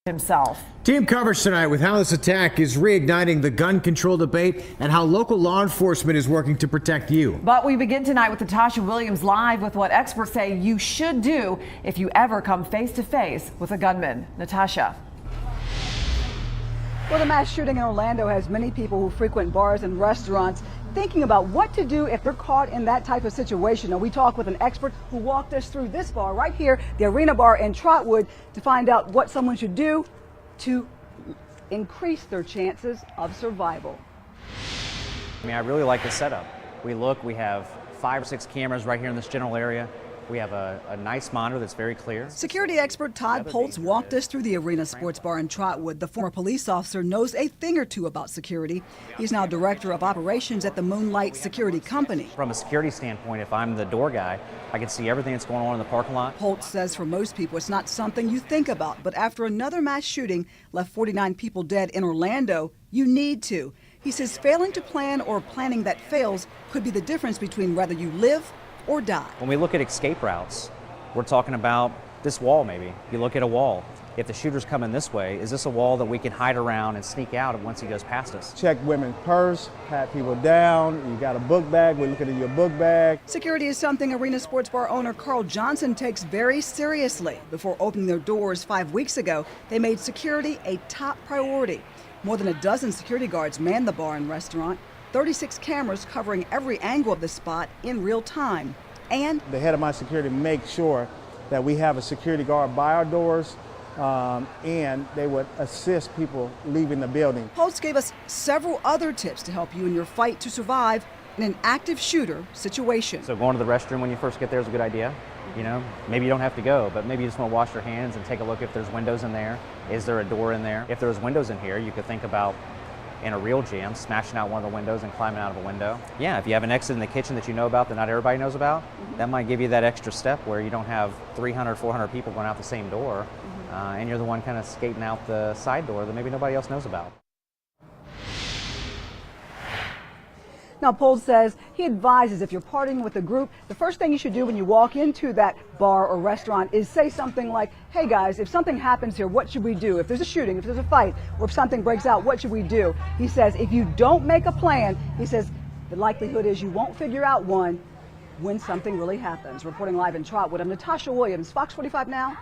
himself. Team coverage tonight with how this attack is reigniting the gun control debate and how local law enforcement is working to protect you. But we begin tonight with Natasha Williams live with what experts say you should do if you ever come face to face with a gunman. Natasha. Well, the mass shooting in Orlando has many people who frequent bars and restaurants thinking about what to do if they're caught in that type of situation. Now, we talked with an expert who walked us through this bar right here, the Arena Bar in Trotwood, to find out what someone should do to increase their chances of survival. I mean, I really like the setup. We have 5 or 6 cameras right here in this general area. We have a nice monitor that's very clear. Security expert Todd Poltz walked us through the Arena Sports Bar in Trotwood. The former police officer knows a thing or two about security. He's now director of operations at the Moonlight Security Company. From a security standpoint, if I'm the door guy, I can see everything that's going on in the parking lot. Poltz says for most people it's not something you think about, but after another mass shooting left 49 people dead in Orlando, you need to. He says failing to plan or planning that fails could be the difference between whether you live or die. When we look at escape routes, we're talking about this wall maybe. You look at a wall. If the shooter's coming this way, is this a wall that we can hide around and sneak out once he goes past us? Check women's purse, pat people down. You got a book bag, we're looking at your book bag. Security is something Arena Sports Bar owner Carl Johnson takes very seriously. Before opening their doors 5 weeks ago, they made security a top priority. More than a dozen security guards man the bar and restaurant. 36 cameras covering every angle of the spot in real time. And the head of my security makes sure that we have a security guard by our doors, and they would assist people leaving the building. Poltz gave us several other tips to help you in your fight to survive in an active shooter situation. So going to the restroom when you first get there is a good idea. You know, maybe you don't have to go, but maybe you just want to wash your hands and take a look if there's windows in there. Is there a door in there? If there's windows in here, you could think about, in a real jam, smashing out one of the windows and climbing out of a window. Yeah, if you have an exit in the kitchen that you know about that not everybody knows about, that might give you that extra step where you don't have 300, 400 people going out the same door, and you're the one kind of skating out the side door that maybe nobody else knows about. Now, Poltz says he advises if you're partying with a group, the first thing you should do when you walk into that bar or restaurant is say something like, hey guys, if something happens here, what should we do? If there's a shooting, if there's a fight, or if something breaks out, what should we do? He says if you don't make a plan, he says the likelihood is you won't figure out one when something really happens. Reporting live in Trotwood, I'm Natasha Williams, Fox 45 Now.